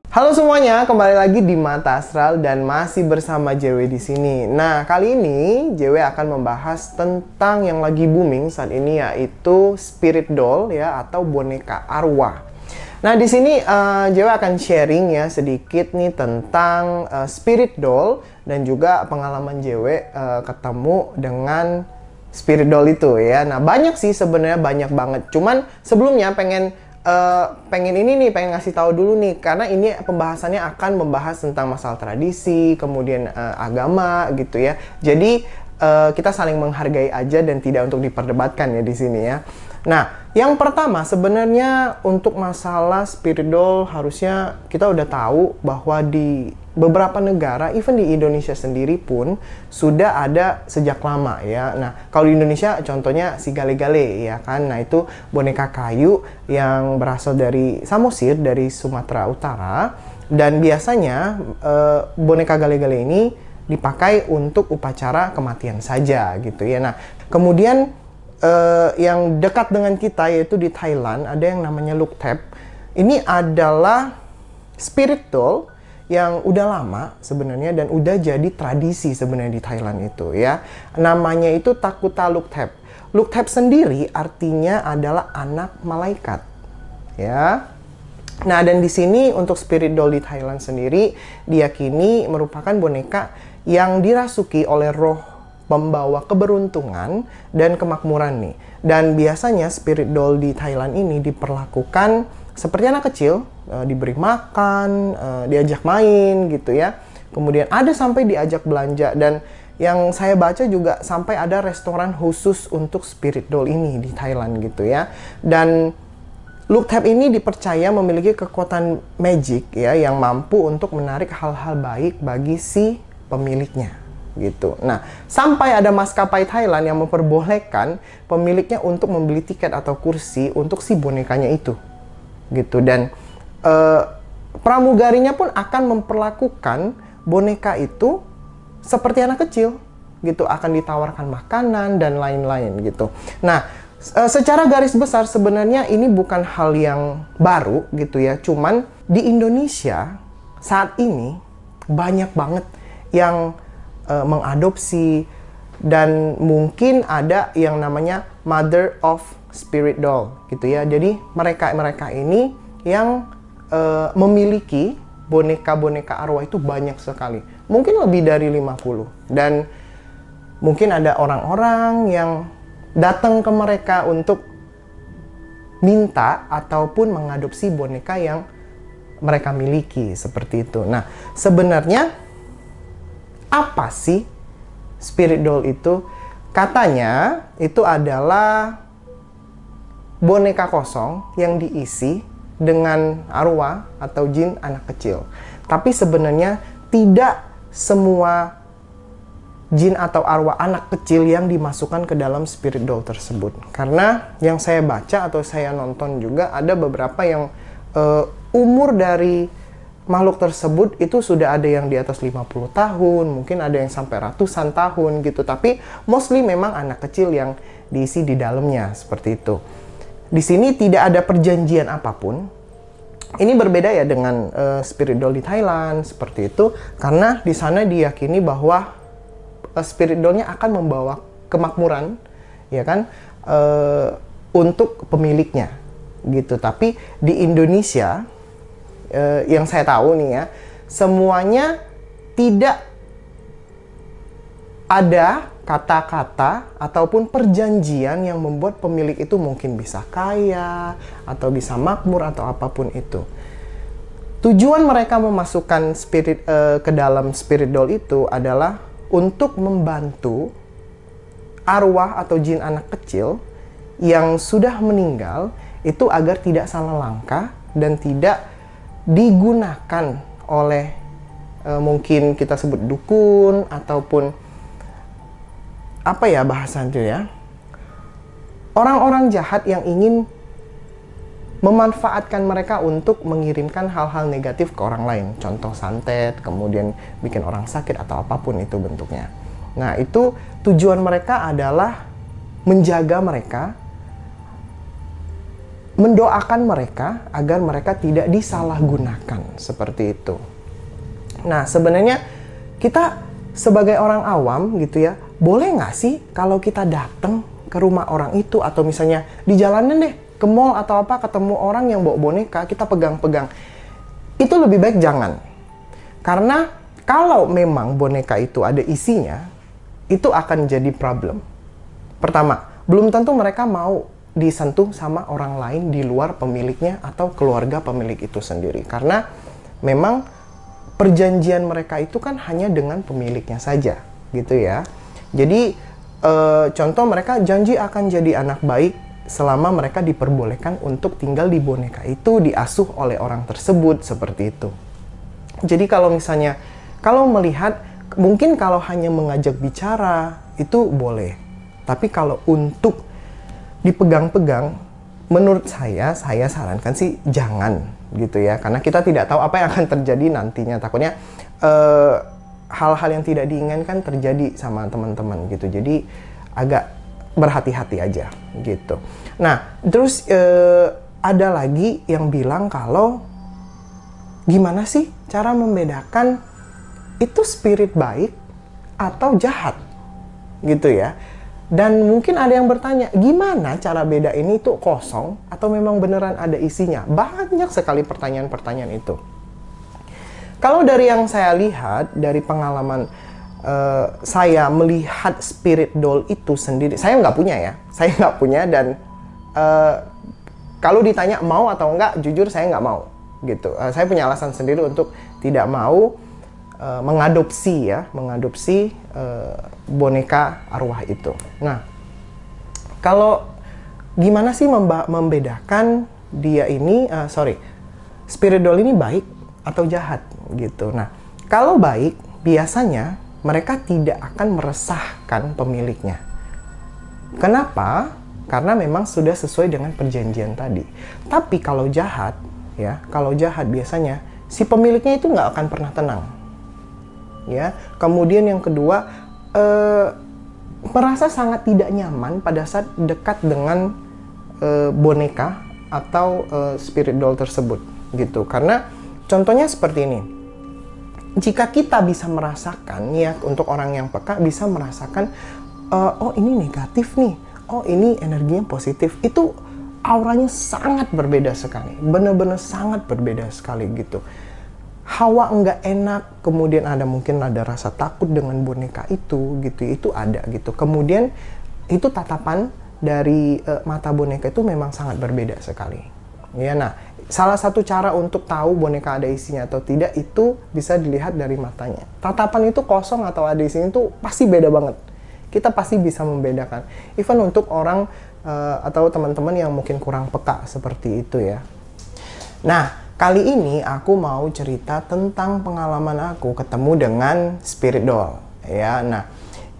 Halo semuanya, kembali lagi di Mata Astral dan masih bersama JW di sini. Nah, kali ini JW akan membahas tentang yang lagi booming saat ini, yaitu spirit doll ya, atau boneka arwah. Nah, di sini JW akan sharing ya sedikit nih tentang spirit doll dan juga pengalaman JW ketemu dengan spirit doll itu ya. Nah, banyak sih sebenarnya, banyak banget. Cuman sebelumnya pengen ngasih tahu dulu nih, karena ini pembahasannya akan membahas tentang masalah tradisi, kemudian agama gitu ya. Jadi kita saling menghargai aja dan tidak untuk diperdebatkan ya di sini ya. Nah, yang pertama sebenarnya untuk masalah spirit doll, harusnya kita udah tahu bahwa di beberapa negara, even di Indonesia sendiri pun sudah ada sejak lama ya. Nah, kalau di Indonesia contohnya si Gale-Gale ya kan. Nah, itu boneka kayu yang berasal dari Samosir, dari Sumatera Utara. Dan biasanya boneka Gale-Gale ini dipakai untuk upacara kematian saja gitu ya. Nah, kemudian yang dekat dengan kita yaitu di Thailand ada yang namanya Luk Thep. Ini adalah spirit doll yang udah lama sebenarnya dan udah jadi tradisi sebenarnya di Thailand itu ya. Namanya itu Takuta Luk Thep. Luk Thep sendiri artinya adalah anak malaikat ya. Nah, dan di sini untuk spirit doll di Thailand sendiri diyakini merupakan boneka yang dirasuki oleh roh membawa keberuntungan dan kemakmuran nih. Dan biasanya spirit doll di Thailand ini diperlakukan seperti anak kecil, diberi makan, diajak main gitu ya. Kemudian ada sampai diajak belanja, dan yang saya baca juga sampai ada restoran khusus untuk spirit doll ini di Thailand gitu ya. Dan Luk Thep ini dipercaya memiliki kekuatan magic ya, yang mampu untuk menarik hal-hal baik bagi si pemiliknya gitu. Nah, sampai ada maskapai Thailand yang memperbolehkan pemiliknya untuk membeli tiket atau kursi untuk si bonekanya itu gitu. Dan pramugarinya pun akan memperlakukan boneka itu seperti anak kecil gitu, akan ditawarkan makanan dan lain-lain gitu. Nah, secara garis besar sebenarnya ini bukan hal yang baru gitu ya. Cuman di Indonesia saat ini banyak banget yang mengadopsi, dan mungkin ada yang namanya Mother of Spirit Doll gitu ya. Jadi mereka ini yang memiliki boneka-boneka arwah itu banyak sekali. Mungkin lebih dari 50. Dan mungkin ada orang-orang yang datang ke mereka untuk minta ataupun mengadopsi boneka yang mereka miliki seperti itu. Nah, sebenarnya apa sih spirit doll itu? Katanya itu adalah boneka kosong yang diisi dengan arwah atau jin anak kecil. Tapi sebenarnya tidak semua jin atau arwah anak kecil yang dimasukkan ke dalam spirit doll tersebut. Karena yang saya baca atau saya nonton juga ada beberapa yang umur dari makhluk tersebut itu sudah ada yang di atas 50 tahun, mungkin ada yang sampai ratusan tahun gitu. Tapi mostly memang anak kecil yang diisi di dalamnya seperti itu. Di sini tidak ada perjanjian apapun. Ini berbeda ya dengan spirit doll di Thailand seperti itu, karena di sana diyakini bahwa spirit doll-nya akan membawa kemakmuran, ya kan, untuk pemiliknya gitu. Tapi di Indonesia yang saya tahu nih ya, semuanya tidak ada kata-kata ataupun perjanjian yang membuat pemilik itu mungkin bisa kaya atau bisa makmur atau apapun itu. Tujuan mereka memasukkan spirit ke dalam spirit doll itu adalah untuk membantu arwah atau jin anak kecil yang sudah meninggal itu agar tidak salah langkah dan tidak digunakan oleh mungkin kita sebut dukun ataupun apa ya bahasanya ya, orang-orang jahat yang ingin memanfaatkan mereka untuk mengirimkan hal-hal negatif ke orang lain. Contoh santet, kemudian bikin orang sakit atau apapun itu bentuknya. Nah, itu tujuan mereka adalah menjaga mereka mendoakan mereka agar mereka tidak disalahgunakan seperti itu. Nah, sebenarnya kita sebagai orang awam gitu ya, boleh nggak sih kalau kita datang ke rumah orang itu, atau misalnya di jalanan deh, ke mall atau apa, ketemu orang yang bawa boneka, kita pegang-pegang. Itu lebih baik jangan. Karena kalau memang boneka itu ada isinya, itu akan jadi problem. Pertama, belum tentu mereka mau disentuh sama orang lain di luar pemiliknya atau keluarga pemilik itu sendiri. Karena memang perjanjian mereka itu kan hanya dengan pemiliknya saja, gitu ya. Jadi, contoh mereka janji akan jadi anak baik selama mereka diperbolehkan untuk tinggal di boneka itu, diasuh oleh orang tersebut, seperti itu. Jadi kalau misalnya, kalau melihat, mungkin kalau hanya mengajak bicara, itu boleh. Tapi kalau untuk dipegang-pegang, menurut saya sarankan sih jangan, gitu ya. Karena kita tidak tahu apa yang akan terjadi nantinya. Takutnya hal-hal yang tidak diinginkan terjadi sama teman-teman gitu. Jadi agak berhati-hati aja gitu. Nah, terus ada lagi yang bilang kalau gimana sih cara membedakan itu spirit baik atau jahat gitu ya. Dan mungkin ada yang bertanya, gimana cara beda ini tuh kosong atau memang beneran ada isinya? Banyak sekali pertanyaan-pertanyaan itu. Kalau dari yang saya lihat, dari pengalaman saya melihat spirit doll itu sendiri, saya nggak punya ya. Saya nggak punya, dan kalau ditanya mau atau enggak, jujur saya nggak mau gitu. Saya punya alasan sendiri untuk tidak mau mengadopsi boneka arwah itu. Nah, kalau gimana sih membedakan dia ini, spirit doll ini baik atau jahat gitu. Nah, kalau baik, biasanya mereka tidak akan meresahkan pemiliknya. Kenapa? Karena memang sudah sesuai dengan perjanjian tadi. Tapi kalau jahat, ya, kalau jahat biasanya si pemiliknya itu nggak akan pernah tenang. Ya, kemudian yang kedua, merasa sangat tidak nyaman pada saat dekat dengan boneka atau spirit doll tersebut, gitu. Karena contohnya seperti ini, jika kita bisa merasakan, ya, untuk orang yang peka bisa merasakan, oh ini negatif nih, oh ini energinya positif, itu auranya sangat berbeda sekali, benar-benar sangat berbeda sekali gitu. Hawa enggak enak, kemudian mungkin ada rasa takut dengan boneka itu gitu, itu ada gitu. Kemudian itu tatapan dari mata boneka itu memang sangat berbeda sekali. Ya, nah, salah satu cara untuk tahu boneka ada isinya atau tidak itu bisa dilihat dari matanya. Tatapan itu kosong atau ada isinya itu pasti beda banget. Kita pasti bisa membedakan. Even untuk orang atau teman-teman yang mungkin kurang peka seperti itu ya. Nah, kali ini aku mau cerita tentang pengalaman aku ketemu dengan spirit doll, ya. Nah,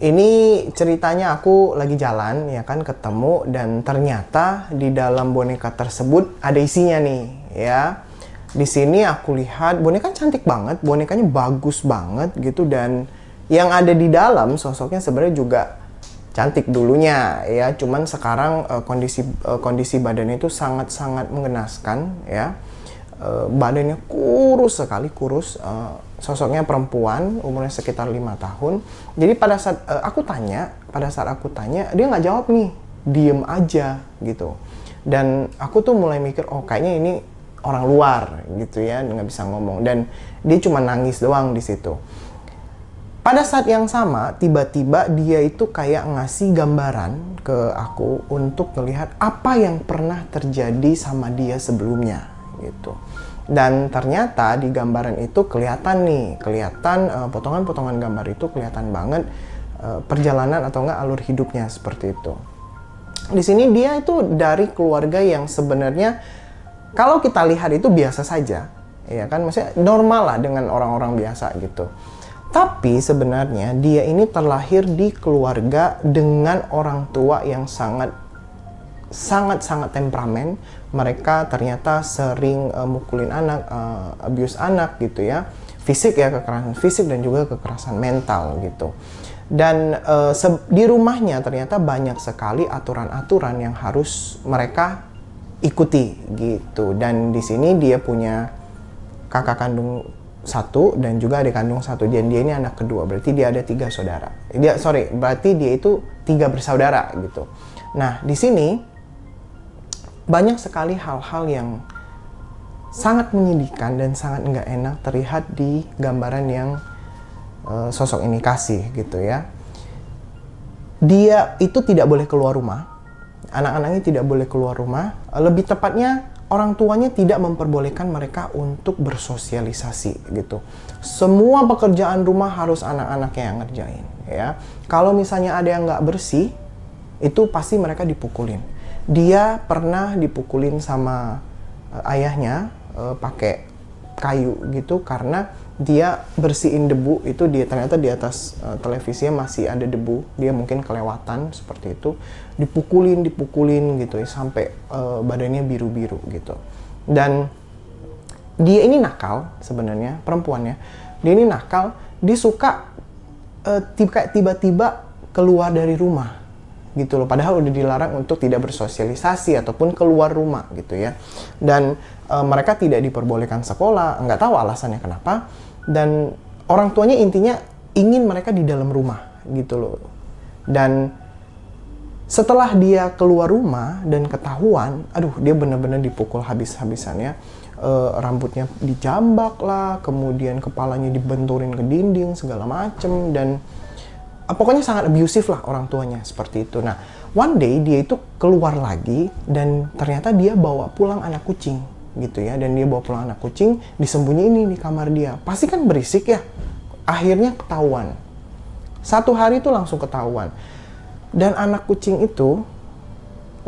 ini ceritanya aku lagi jalan, ya kan, ketemu, dan ternyata di dalam boneka tersebut ada isinya nih, ya. Di sini aku lihat boneka cantik banget, bonekanya bagus banget gitu, dan yang ada di dalam sosoknya sebenarnya juga cantik dulunya, ya. Cuman sekarang kondisi badannya itu sangat-sangat mengenaskan, ya. Badannya kurus sekali, sosoknya perempuan, umurnya sekitar 5 tahun. Jadi pada saat aku tanya, dia nggak jawab nih, diem aja gitu. Dan aku tuh mulai mikir, oh kayaknya ini orang luar gitu ya, nggak bisa ngomong. Dan dia cuma nangis doang di situ. Pada saat yang sama, tiba-tiba dia itu kayak ngasih gambaran ke aku untuk melihat apa yang pernah terjadi sama dia sebelumnya gitu. Dan ternyata di gambaran itu kelihatan potongan-potongan gambar itu kelihatan banget perjalanan atau enggak alur hidupnya seperti itu. Di sini dia itu dari keluarga yang sebenarnya kalau kita lihat itu biasa saja, ya kan, maksudnya normal lah dengan orang-orang biasa gitu. Tapi sebenarnya dia ini terlahir di keluarga dengan orang tua yang sangat temperamen. Mereka ternyata sering mukulin anak, abuse anak gitu ya, fisik ya, kekerasan fisik dan juga kekerasan mental gitu. Dan di rumahnya ternyata banyak sekali aturan-aturan yang harus mereka ikuti gitu. Dan di sini dia punya kakak kandung satu dan juga adik kandung satu, dan dia ini anak kedua, berarti dia ada 3 saudara. Berarti dia itu 3 bersaudara gitu. Nah, di sini banyak sekali hal-hal yang sangat menyedihkan dan sangat nggak enak terlihat di gambaran yang sosok ini kasih gitu ya. Dia itu tidak boleh keluar rumah, anak-anaknya tidak boleh keluar rumah, lebih tepatnya orang tuanya tidak memperbolehkan mereka untuk bersosialisasi gitu. Semua pekerjaan rumah harus anak-anaknya yang ngerjain ya. Kalau misalnya ada yang nggak bersih, itu pasti mereka dipukulin. Dia pernah dipukulin sama ayahnya pakai kayu gitu karena dia bersihin debu itu, dia ternyata di atas televisinya masih ada debu, dia mungkin kelewatan seperti itu, dipukulin gitu ya sampai badannya biru-biru gitu. Dan dia ini nakal sebenarnya, perempuannya dia ini nakal, dia suka tiba-tiba keluar dari rumah gitu loh, padahal udah dilarang untuk tidak bersosialisasi ataupun keluar rumah gitu ya. Dan mereka tidak diperbolehkan sekolah, nggak tahu alasannya kenapa, dan orang tuanya intinya ingin mereka di dalam rumah gitu loh. Dan setelah dia keluar rumah dan ketahuan, aduh dia benar-benar dipukul habis-habisan ya. Rambutnya dijambak lah, kemudian kepalanya dibenturin ke dinding segala macem, dan pokoknya sangat abusive lah orang tuanya seperti itu. Nah, one day dia itu keluar lagi dan ternyata dia bawa pulang anak kucing gitu ya, dan dia bawa pulang anak kucing, disembunyiin di kamar dia. Pasti kan berisik ya. Akhirnya ketahuan. 1 hari itu langsung ketahuan. Dan anak kucing itu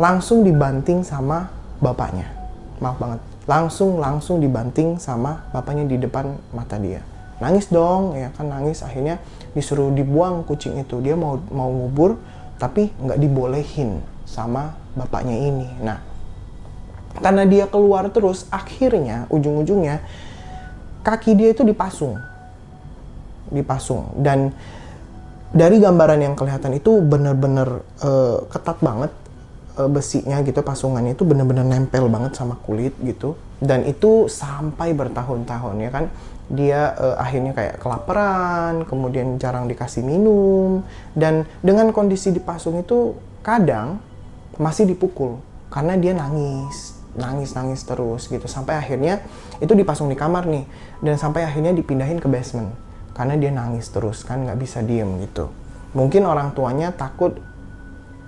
langsung dibanting sama bapaknya. Maaf banget. Langsung dibanting sama bapaknya di depan mata dia. Nangis dong, ya kan nangis. Akhirnya disuruh dibuang kucing itu. Dia mau ngubur, tapi nggak dibolehin sama bapaknya ini. Nah, karena dia keluar terus, akhirnya ujung-ujungnya kaki dia itu dipasung. Dan dari gambaran yang kelihatan itu benar-benar ketat banget besinya gitu, pasungannya itu benar-benar nempel banget sama kulit gitu. Dan itu sampai bertahun-tahun ya kan. Dia akhirnya kayak kelaparan, kemudian jarang dikasih minum, dan dengan kondisi dipasung itu kadang masih dipukul karena dia nangis terus gitu, sampai akhirnya itu dipasung di kamar nih, dan sampai akhirnya dipindahin ke basement karena dia nangis terus kan, nggak bisa diem gitu. Mungkin orang tuanya takut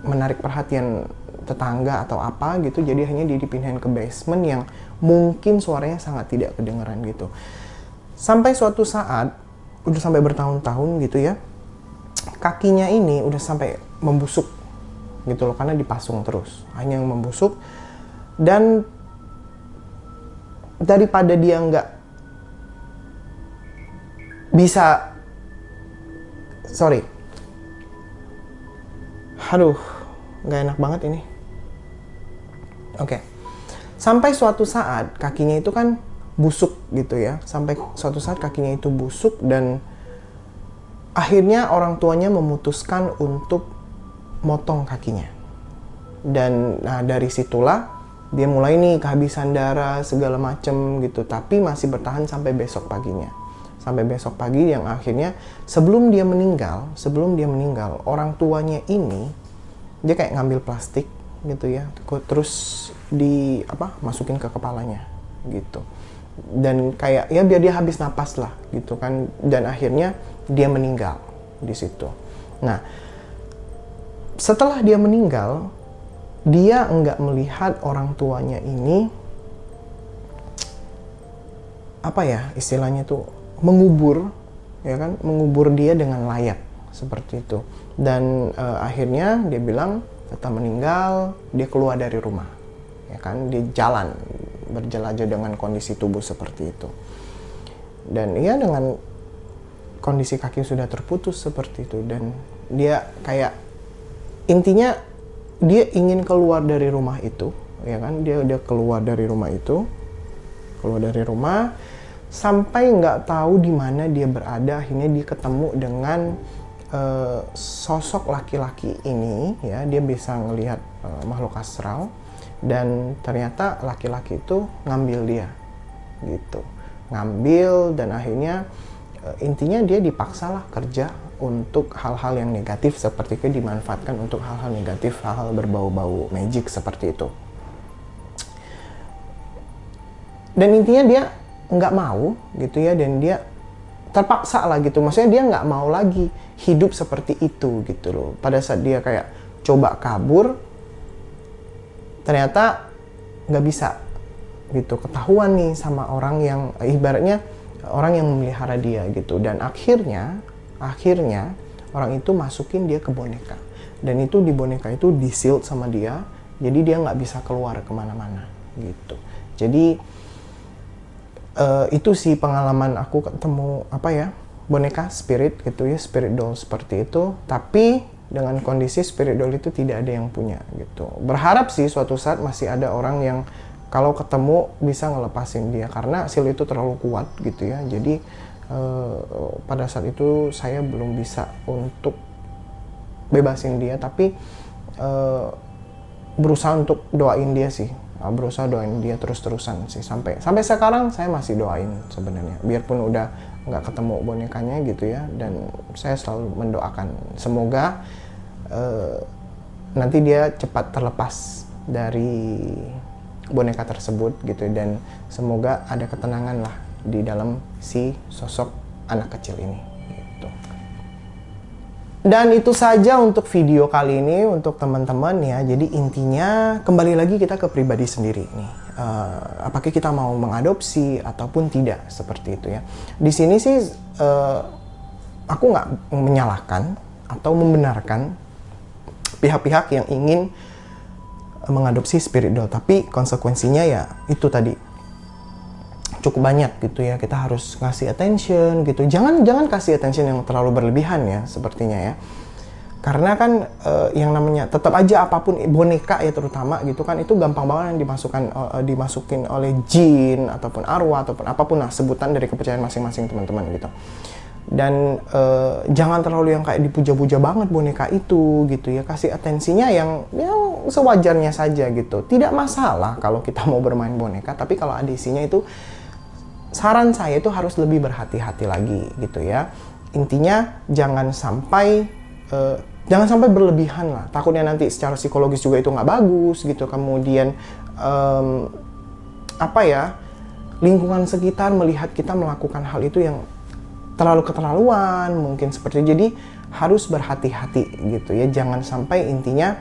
menarik perhatian tetangga atau apa gitu, jadi akhirnya dia dipindahin ke basement yang mungkin suaranya sangat tidak kedengeran gitu. Sampai suatu saat, udah sampai bertahun-tahun gitu ya, kakinya ini udah sampai membusuk gitu loh, karena dipasung terus, hanya yang membusuk. Dan daripada dia nggak bisa, nggak enak banget ini. Oke. Sampai suatu saat kakinya itu kan busuk gitu ya, sampai suatu saat kakinya itu busuk, dan akhirnya orang tuanya memutuskan untuk motong kakinya. Dan nah, dari situlah dia mulai nih kehabisan darah segala macem gitu, tapi masih bertahan sampai besok paginya. Sampai besok pagi, yang akhirnya sebelum dia meninggal, orang tuanya ini dia kayak ngambil plastik gitu ya, terus masukin ke kepalanya gitu. Dan kayak ya biar dia habis napas lah gitu kan, dan akhirnya dia meninggal di situ. Nah, setelah dia meninggal, dia nggak melihat orang tuanya ini istilahnya tuh mengubur dia dengan layak seperti itu. Dan akhirnya dia bilang setelah meninggal dia keluar dari rumah ya kan, dia berjelajah dengan kondisi tubuh seperti itu, dan ya dengan kondisi kaki sudah terputus seperti itu. Dan dia kayak intinya dia ingin keluar dari rumah itu ya kan, dia keluar dari rumah sampai nggak tahu di mana dia berada. Akhirnya dia ketemu dengan sosok laki-laki ini ya, dia bisa ngelihat makhluk astral, Dan ternyata laki-laki itu ngambil dia gitu, ngambil, dan akhirnya intinya dia dipaksa lah kerja untuk hal-hal yang negatif seperti itu, dimanfaatkan untuk hal-hal negatif, hal-hal berbau-bau magic seperti itu. Dan intinya dia nggak mau gitu ya, dan dia terpaksa lah gitu, maksudnya dia nggak mau lagi hidup seperti itu gitu loh. Pada saat dia kayak coba kabur, ternyata nggak bisa gitu, ketahuan nih sama orang yang ibaratnya orang yang memelihara dia gitu. Dan akhirnya orang itu masukin dia ke boneka, dan itu di boneka itu di shield sama dia, jadi dia nggak bisa keluar kemana-mana gitu. Jadi itu sih pengalaman aku ketemu boneka spirit gitu ya, spirit doll seperti itu. Tapi dengan kondisi spirit doll itu tidak ada yang punya gitu. Berharap sih suatu saat masih ada orang yang kalau ketemu bisa ngelepasin dia, karena seal itu terlalu kuat gitu ya. Jadi pada saat itu saya belum bisa untuk bebasin dia, tapi berusaha untuk doain dia sih, berusaha doain dia terus-terusan sih, sampai sekarang saya masih doain sebenarnya, biarpun udah nggak ketemu bonekanya gitu ya. Dan saya selalu mendoakan semoga nanti dia cepat terlepas dari boneka tersebut gitu, dan semoga ada ketenangan lah di dalam si sosok anak kecil ini gitu. Dan itu saja untuk video kali ini untuk teman-teman ya. Jadi intinya kembali lagi kita ke pribadi sendiri nih, apakah kita mau mengadopsi ataupun tidak, seperti itu ya. Di sini sih aku nggak menyalahkan atau membenarkan pihak-pihak yang ingin mengadopsi spirit doll, tapi konsekuensinya ya itu tadi cukup banyak gitu ya. Kita harus ngasih attention gitu, jangan kasih attention yang terlalu berlebihan ya sepertinya ya, karena kan yang namanya tetap aja apapun boneka ya terutama gitu kan, itu gampang banget yang dimasukin oleh jin ataupun arwah ataupun apapun lah sebutan dari kepercayaan masing-masing teman-teman gitu. Dan jangan terlalu yang kayak dipuja-puja banget boneka itu gitu ya, kasih atensinya yang sewajarnya saja gitu. Tidak masalah kalau kita mau bermain boneka, tapi kalau ada isinya itu, saran saya itu harus lebih berhati-hati lagi gitu ya. Intinya jangan sampai berlebihan lah, takutnya nanti secara psikologis juga itu nggak bagus gitu. Kemudian lingkungan sekitar melihat kita melakukan hal itu yang terlalu keterlaluan mungkin seperti itu. Jadi harus berhati-hati gitu ya, jangan sampai intinya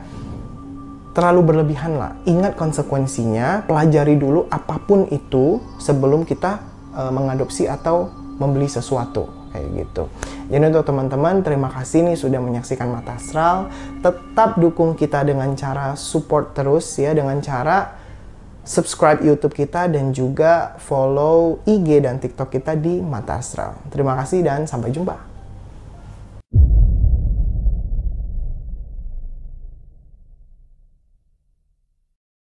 terlalu berlebihan lah. Ingat konsekuensinya, pelajari dulu apapun itu sebelum kita mengadopsi atau membeli sesuatu kayak gitu. Jadi untuk teman-teman, terima kasih nih sudah menyaksikan Mata Astral. Tetap dukung kita dengan cara support terus ya, dengan cara subscribe YouTube kita dan juga follow IG dan TikTok kita di Mata Astral. Terima kasih dan sampai jumpa.